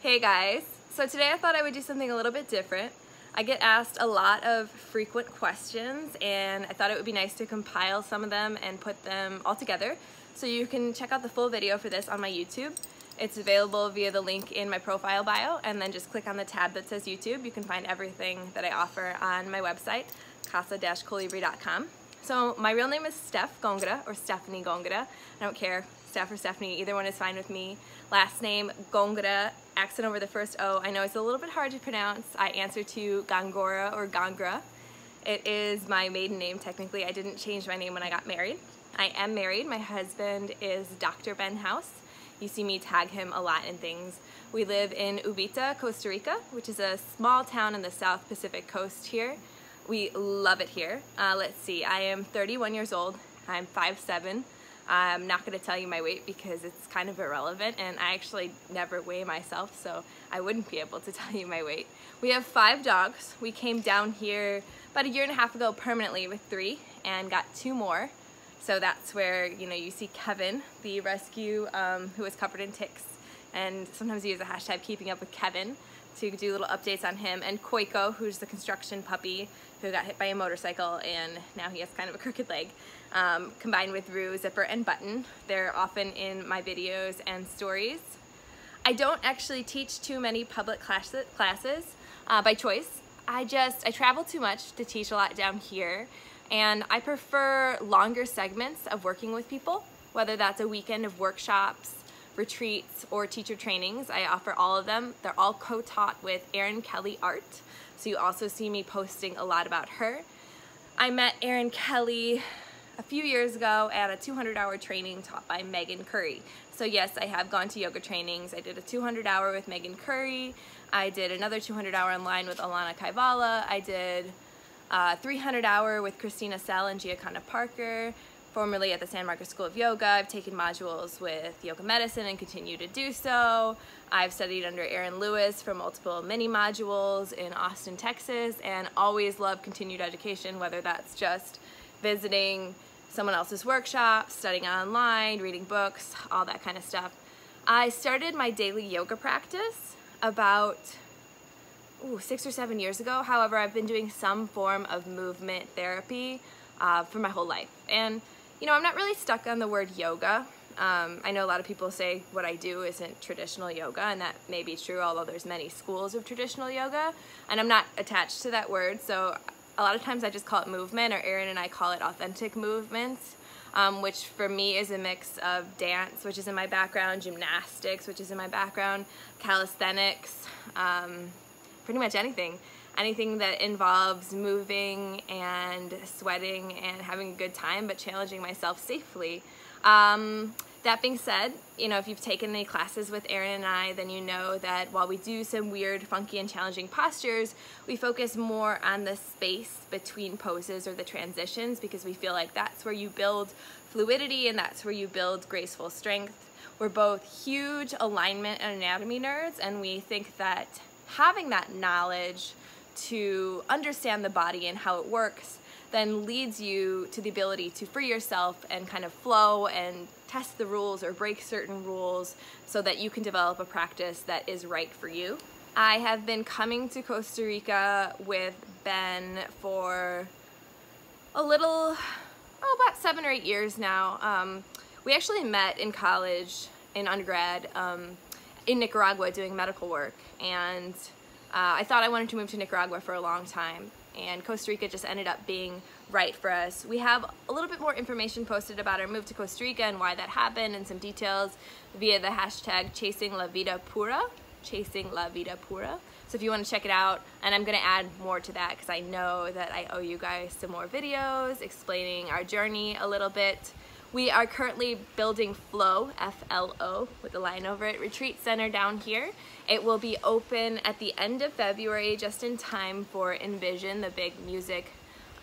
Hey guys, so today I thought I would do something a little bit different. I get asked a lot of frequent questions and I thought it would be nice to compile some of them and put them all together. So you can check out the full video for this on my YouTube. It's available via the link in my profile bio, and then just click on the tab that says YouTube. You can find everything that I offer on my website, casa-colibri.com. So my real name is Steph Gongora, or Stephanie Gongora. I don't care, Steph or Stephanie, either one is fine with me. Last name Gongora, accent over the first O. I know it's a little bit hard to pronounce. I answer to Gongora or Gongora. It is my maiden name technically. I didn't change my name when I got married. I am married. My husband is Dr. Ben House. You see me tag him a lot in things. We live in Ubita, Costa Rica, which is a small town in the South Pacific coast here. We love it here. Let's see, I am 31 years old. I'm 5'7". I'm not going to tell you my weight because it's kind of irrelevant, and I actually never weigh myself, so I wouldn't be able to tell you my weight. We have 5 dogs. We came down here about a year and a half ago permanently with 3 and got 2 more. So that's where, you see Kevin, the rescue who is covered in ticks, and sometimes you use the hashtag keeping up with Kevin to do little updates on him, and Koiko, who's the construction puppy who got hit by a motorcycle and now he has kind of a crooked leg, combined with Rue, Zipper, and Button. They're often in my videos and stories. I don't actually teach too many public classes by choice. I travel too much to teach a lot down here, and I prefer longer segments of working with people, whether that's a weekend of workshops, retreats, or teacher trainings. I offer all of them. They're all co-taught with Erin Kelly Art, so you also see me posting a lot about her. I met Erin Kelly a few years ago at a 200-hour training taught by Megan Curry. So yes, I have gone to yoga trainings. I did a 200-hour with Megan Curry. I did another 200-hour online with Alana Kaivala. I did a 300-hour with Christina Sell and Giaconda Parker, formerly at the San Marcos School of Yoga. I've taken modules with Yoga Medicine and continue to do so. I've studied under Erin Lewis for multiple mini modules in Austin, Texas, and always love continued education, whether that's just visiting someone else's workshops, studying online, reading books, all that kind of stuff. I started my daily yoga practice about 6 or 7 years ago. However, I've been doing some form of movement therapy for my whole life. And I'm not really stuck on the word yoga. I know a lot of people say what I do isn't traditional yoga, and that may be true, although there's many schools of traditional yoga, and I'm not attached to that word, so a lot of times I just call it movement, or Erin and I call it authentic movements, which for me is a mix of dance, which is in my background, gymnastics, which is in my background, calisthenics, pretty much anything that involves moving and sweating and having a good time, but challenging myself safely. That being said, if you've taken any classes with Erin and I, then you know that while we do some weird, funky, and challenging postures, we focus more on the space between poses or the transitions, because we feel like that's where you build fluidity and that's where you build graceful strength. We're both huge alignment and anatomy nerds, and we think that having that knowledge to understand the body and how it works then leads you to the ability to free yourself and kind of flow and test the rules or break certain rules so that you can develop a practice that is right for you. I have been coming to Costa Rica with Ben for about 7 or 8 years now. We actually met in college, in undergrad, in Nicaragua doing medical work, and I thought I wanted to move to Nicaragua for a long time, and Costa Rica just ended up being right for us. We have a little bit more information posted about our move to Costa Rica and why that happened, and some details via the hashtag chasing la vida pura. So if you want to check it out, and I'm going to add more to that because I know that I owe you guys some more videos explaining our journey a little bit. We are currently building Flow, F-L-O, with a line over it, retreat center down here. It will be open at the end of February, just in time for Envision, the big music,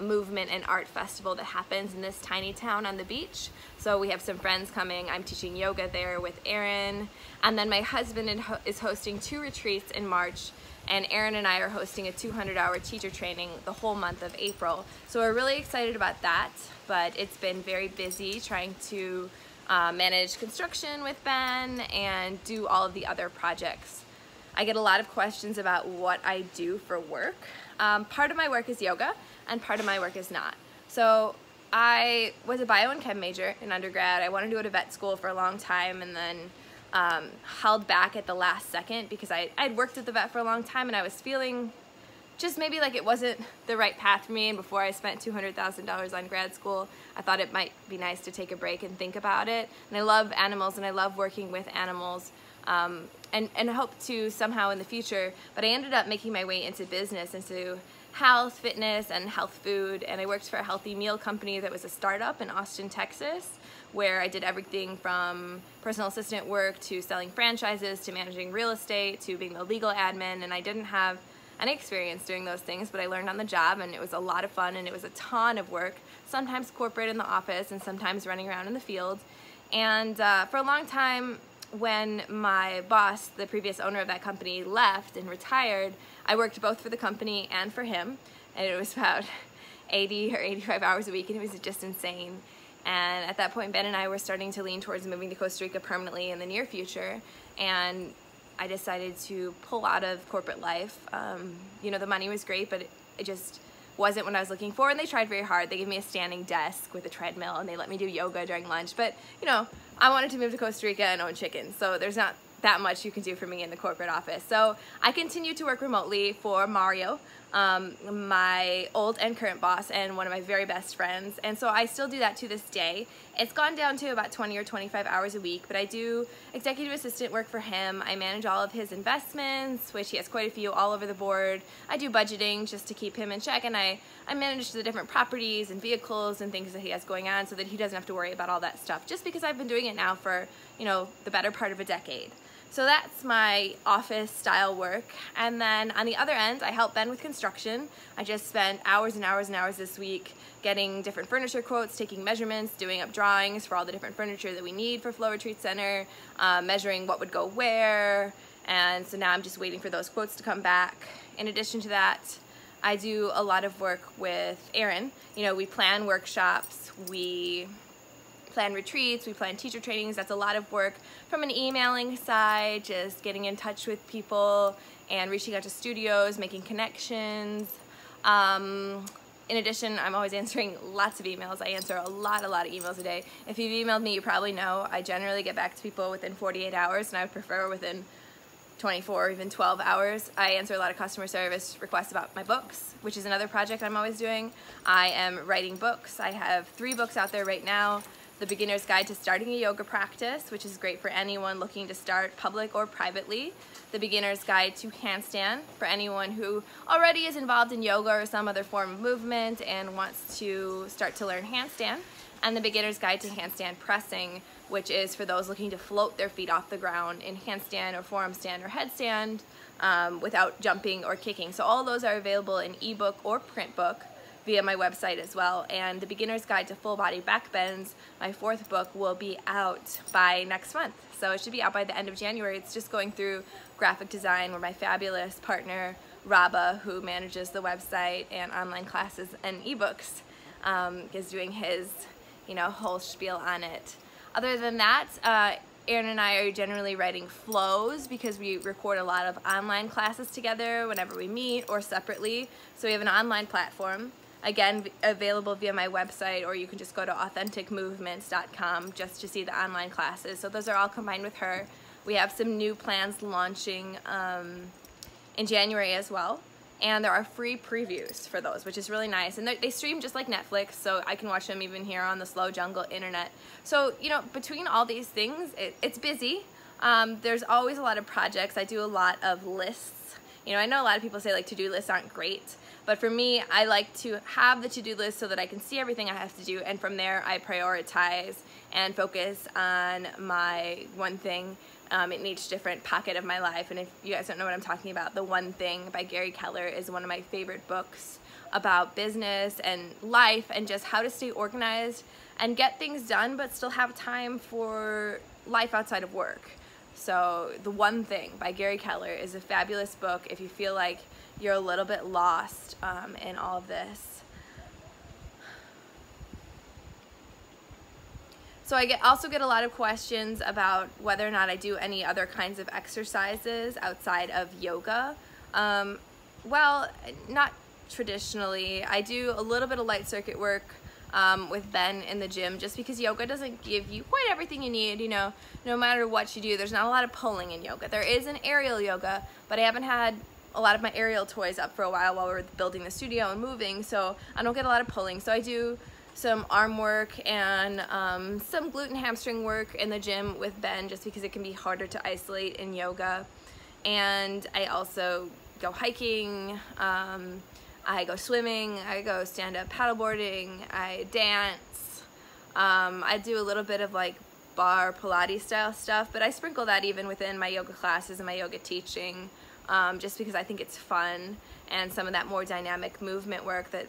movement, and art festival that happens in this tiny town on the beach. So we have some friends coming. I'm teaching yoga there with Erin, and then my husband is hosting 2 retreats in March, and Erin and I are hosting a 200-hour teacher training the whole month of April. So we're really excited about that, but it's been very busy trying to manage construction with Ben and do all of the other projects. I get a lot of questions about what I do for work. Part of my work is yoga and part of my work is not. So I was a bio and chem major in undergrad. I wanted to go to vet school for a long time and then held back at the last second because I'd worked at the vet for a long time and I was feeling just maybe like it wasn't the right path for me, and before I spent $200,000 on grad school, I thought it might be nice to take a break and think about it. And I love animals and I love working with animals and I hope to somehow in the future, but I ended up making my way into business, into health, fitness, and health food, and I worked for a healthy meal company that was a startup in Austin, Texas, where I did everything from personal assistant work to selling franchises to managing real estate to being the legal admin, and I didn't have any experience doing those things, but I learned on the job and it was a lot of fun and it was a ton of work, sometimes corporate in the office and sometimes running around in the field. And for a long time, when my boss, the previous owner of that company, left and retired, I worked both for the company and for him, and it was about 80 or 85 hours a week and it was just insane. And at that point, Ben and I were starting to lean towards moving to Costa Rica permanently in the near future, and I decided to pull out of corporate life. You know, the money was great, but it just wasn't what I was looking for, and they tried very hard. They gave me a standing desk with a treadmill, and they let me do yoga during lunch, but you know, I wanted to move to Costa Rica and own chickens, so there's not that much you can do for me in the corporate office. So I continued to work remotely for Mario, my old and current boss and one of my very best friends, and so I still do that to this day. It's gone down to about 20 or 25 hours a week, but I do executive assistant work for him. I manage all of his investments, which he has quite a few all over the board. I do budgeting just to keep him in check, and I manage the different properties and vehicles and things that he has going on so that he doesn't have to worry about all that stuff, just because I've been doing it now for, you know, the better part of a decade. So that's my office style work. And then on the other end, I help Ben with construction. I just spent hours and hours and hours this week getting different furniture quotes, taking measurements, doing up drawings for all the different furniture that we need for Flow Retreat Center, measuring what would go where. And so now I'm just waiting for those quotes to come back. In addition to that, I do a lot of work with Erin. You know, we plan workshops, we plan retreats, we plan teacher trainings. That's a lot of work from an emailing side, just getting in touch with people and reaching out to studios, making connections. In addition, I'm always answering lots of emails. I answer a lot of emails a day. If you've emailed me, you probably know I generally get back to people within 48 hours, and I would prefer within 24 or even 12 hours. I answer a lot of customer service requests about my books, which is another project I'm always doing. I am writing books. I have 3 books out there right now. The Beginner's Guide to Starting a Yoga Practice, which is great for anyone looking to start public or privately. The Beginner's Guide to Handstand, for anyone who already is involved in yoga or some other form of movement and wants to start to learn handstand. And the Beginner's Guide to Handstand Pressing, which is for those looking to float their feet off the ground in handstand or forearm stand or headstand without jumping or kicking. So all those are available in ebook or print book via my website as well. And the Beginner's Guide to Full Body Back Bends, my 4th book, will be out by next month. So it should be out by the end of January. It's just going through graphic design, where my fabulous partner, Raba, who manages the website and online classes and ebooks, is doing his, you know, whole spiel on it. Other than that, Erin and I are generally writing flows because we record a lot of online classes together whenever we meet or separately. So we have an online platform, again, available via my website, or you can just go to authenticmovements.com just to see the online classes. So those are all combined with her. We have some new plans launching in January as well. And there are free previews for those, which is really nice. And they stream just like Netflix, so I can watch them even here on the slow jungle internet. So, you know, between all these things, it's busy. There's always a lot of projects. I do a lot of lists. You know, I know a lot of people say like to-do lists aren't great, but for me, I like to have the to-do list so that I can see everything I have to do, and from there I prioritize and focus on my one thing in each different pocket of my life. And if you guys don't know what I'm talking about, The One Thing by Gary Keller is one of my favorite books about business and life and just how to stay organized and get things done but still have time for life outside of work. So The One Thing by Gary Keller is a fabulous book if you feel like you're a little bit lost in all of this. So I also get a lot of questions about whether or not I do any other kinds of exercises outside of yoga. Well, not traditionally. I do a little bit of light circuit work with Ben in the gym, just because yoga doesn't give you quite everything you need. You know, no matter what you do, there's not a lot of pulling in yoga. There is an aerial yoga, but I haven't had a lot of my aerial toys up for a while we're building the studio and moving, so I don't get a lot of pulling. So I do some arm work and some glute and hamstring work in the gym with Ben, just because it can be harder to isolate in yoga. And I also go hiking, I go swimming, I go stand-up paddleboarding, I dance, I do a little bit of like bar Pilates style stuff, but I sprinkle that even within my yoga classes and my yoga teaching, just because I think it's fun, and some of that more dynamic movement work that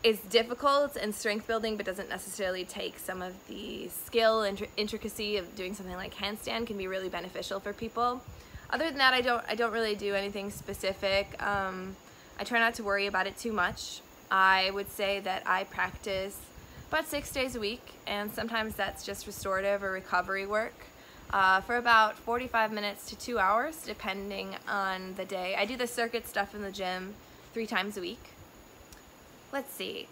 is difficult and strength building but doesn't necessarily take some of the skill and intricacy of doing something like handstand can be really beneficial for people. Other than that, I don't really do anything specific. I try not to worry about it too much. I would say that I practice about 6 days a week, and sometimes that's just restorative or recovery work for about 45 minutes to 2 hours, depending on the day. I do the circuit stuff in the gym 3 times a week. Let's see.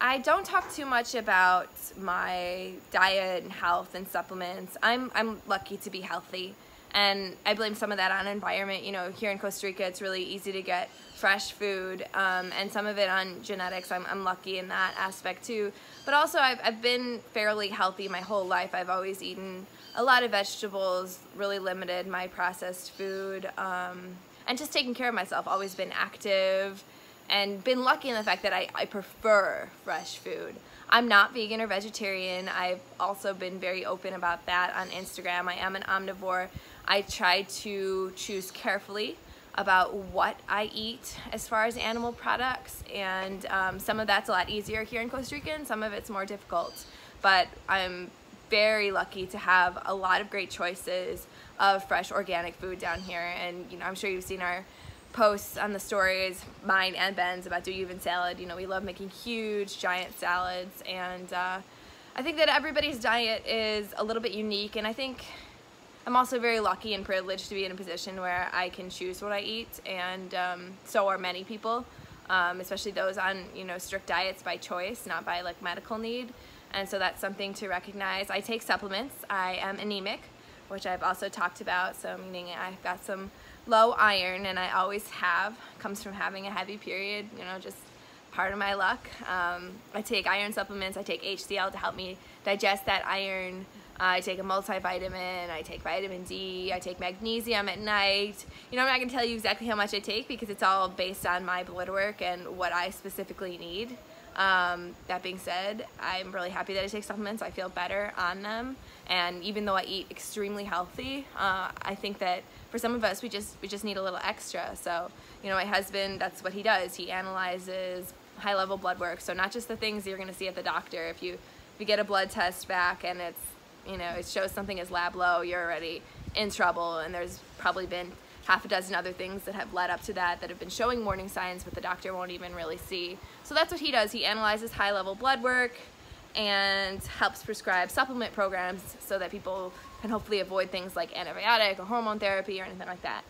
I don't talk too much about my diet and health and supplements. I'm lucky to be healthy, and I blame some of that on environment. You know, here in Costa Rica, it's really easy to get fresh food, and some of it on genetics. I'm lucky in that aspect too. But also, I've been fairly healthy my whole life. I've always eaten a lot of vegetables, really limited my processed food, and just taking care of myself. Always been active, and been lucky in the fact that I prefer fresh food. I'm not vegan or vegetarian. I've also been very open about that on Instagram. I am an omnivore. I try to choose carefully about what I eat as far as animal products, and some of that's a lot easier here in Costa Rica, and some of it's more difficult. But I'm very lucky to have a lot of great choices of fresh organic food down here, and you know, I'm sure you've seen our posts on the stories, mine and Ben's, about Do You Even Salad. You know, we love making huge, giant salads, and I think that everybody's diet is a little bit unique, and I think I'm also very lucky and privileged to be in a position where I can choose what I eat, and so are many people, especially those on, you know, strict diets by choice, not by like medical need, and so that's something to recognize. I take supplements. I am anemic, which I've also talked about, so meaning I've got some low iron, and I always have. Comes from having a heavy period, you know, just part of my luck. I take iron supplements. I take HCl to help me digest that iron. I take a multivitamin. I take vitamin D. I take magnesium at night. You know, I'm not going to tell you exactly how much I take because it's all based on my blood work and what I specifically need. That being said, I'm really happy that I take supplements. I feel better on them, and even though I eat extremely healthy, I think that for some of us, we just need a little extra. So, you know, my husband, that's what he does. He analyzes high-level blood work. So not just the things you're going to see at the doctor. If you get a blood test back and it's, you know, it shows something is lab low, you're already in trouble. And there's probably been half a dozen other things that have led up to that have been showing warning signs, but the doctor won't even really see. So that's what he does. He analyzes high-level blood work and helps prescribe supplement programs so that people can hopefully avoid things like antibiotic or hormone therapy or anything like that.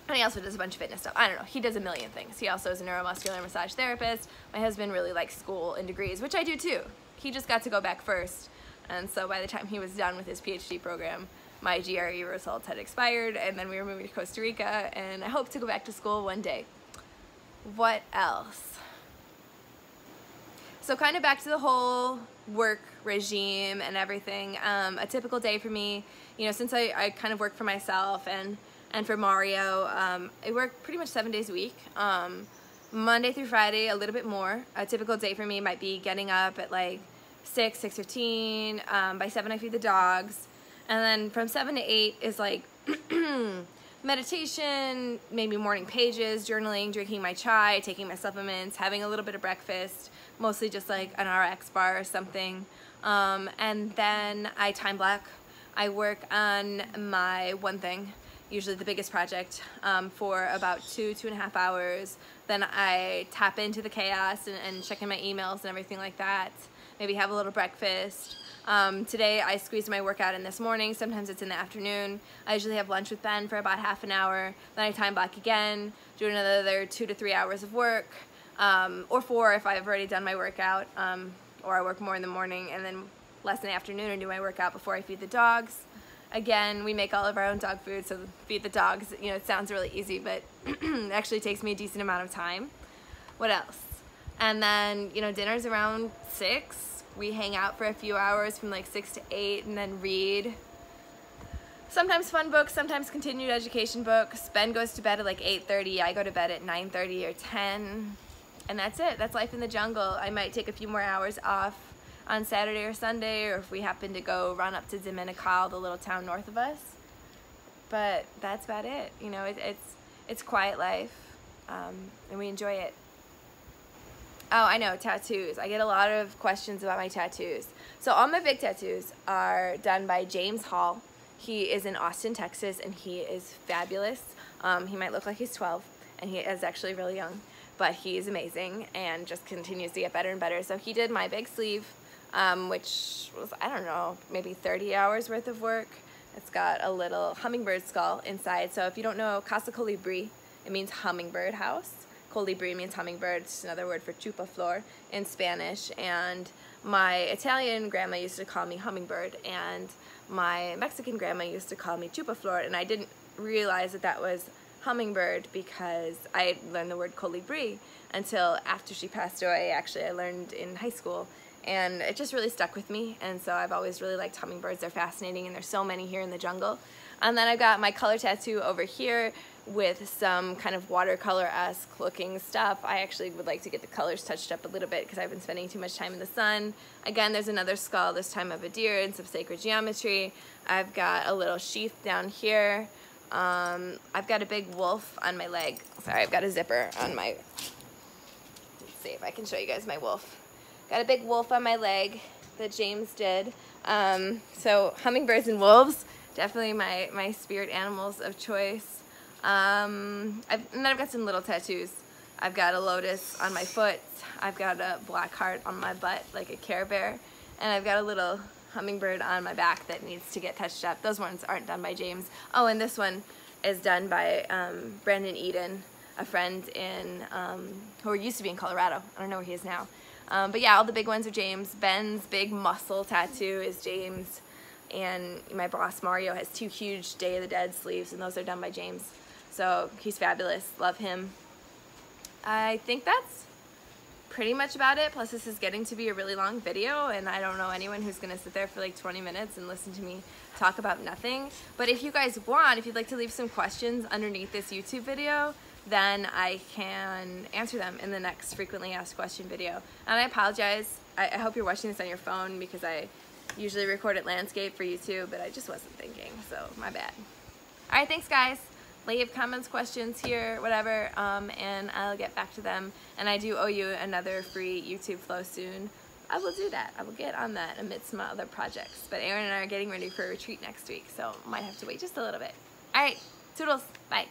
And he also does a bunch of fitness stuff. I don't know. He does a million things. He also is a neuromuscular massage therapist. My husband really likes school and degrees, which I do too. He just got to go back first. And so by the time he was done with his PhD program, my GRE results had expired, and then we were moving to Costa Rica, and I hope to go back to school one day. What else? So kind of back to the whole work regime and everything. A typical day for me, you know, since I kind of work for myself and for Mario, I work pretty much 7 days a week. Monday through Friday, a little bit more. A typical day for me might be getting up at like 6:15. By 7 I feed the dogs. And then from 7 to 8 is like meditation, maybe morning pages, journaling, drinking my chai, taking my supplements, having a little bit of breakfast, mostly just like an RX bar or something. And then I time block. I work on my one thing, usually the biggest project, for about 2.5 hours. Then I tap into the chaos and check in my emails and everything like that. maybe have a little breakfast. Today I squeezed my workout in this morning. Sometimes it's in the afternoon. I usually have lunch with Ben for about half an hour. Then I time block again, do another 2 to 3 hours of work, or 4 if I've already done my workout, or I work more in the morning and then less in the afternoon and do my workout before I feed the dogs. Again, we make all of our own dog food, so feed the dogs, you know, it sounds really easy, but it actually takes me a decent amount of time. What else? And then, you know, dinner's around 6. We hang out for a few hours from like 6 to 8 and then read. Sometimes fun books, sometimes continued education books. Ben goes to bed at like 8:30. I go to bed at 9:30 or 10. And that's it. That's life in the jungle. I might take a few more hours off on Saturday or Sunday, or if we happen to go run up to Dominical, the little town north of us. But that's about it. You know, it's quiet life, and we enjoy it. Oh, I know, tattoos. I get a lot of questions about my tattoos. So all my big tattoos are done by James Hall. He is in Austin, Texas, and he is fabulous. He might look like he's 12, and he is actually really young, but he's amazing and just continues to get better and better. So he did my big sleeve, which was, I don't know, maybe 30 hours worth of work. It's got a little hummingbird skull inside. So if you don't know Casa Colibri, it means hummingbird house. Colibri means hummingbird. It's another word for chupa flor in Spanish. And my Italian grandma used to call me hummingbird, and my Mexican grandma used to call me chupa flor, and I didn't realize that that was hummingbird because I learned the word colibri until after she passed away. Actually, I learned in high school, and it just really stuck with me, and so I've always really liked hummingbirds. They're fascinating, and there's so many here in the jungle. And then I've got my color tattoo over here with some kind of watercolor-esque looking stuff. I actually would like to get the colors touched up a little bit because I've been spending too much time in the sun. Again, there's another skull, this time of a deer, and some sacred geometry. I've got a little sheath down here. I've got a big wolf on my leg. Sorry, I've got a zipper on my... Let's see if I can show you guys my wolf. Got a big wolf on my leg that James did. So hummingbirds and wolves, definitely my spirit animals of choice. And then I've got some little tattoos. I've got a lotus on my foot. I've got a black heart on my butt, like a Care Bear. And I've got a little hummingbird on my back that needs to get touched up. Those ones aren't done by James. Oh, and this one is done by Brandon Eden, a friend in who used to be in Colorado. I don't know where he is now. But yeah, all the big ones are James. Ben's big muscle tattoo is James. And my boss Mario has 2 huge Day of the Dead sleeves, and those are done by James. So he's fabulous. Love him. I think that's pretty much about it. Plus this is getting to be a really long video, and I don't know anyone who's gonna sit there for like 20 minutes and listen to me talk about nothing. But if you guys want, if you'd like to leave some questions underneath this YouTube video, then I can answer them in the next frequently asked question video. And I apologize. I hope you're watching this on your phone because I usually record it landscape for YouTube, but I just wasn't thinking, so my bad. All right, thanks guys. Leave comments, questions here, whatever, and I'll get back to them. And I do owe you another free YouTube flow soon. I will do that. I will get on that amidst my other projects. But Aaron and I are getting ready for a retreat next week, so might have to wait just a little bit. All right, toodles, bye.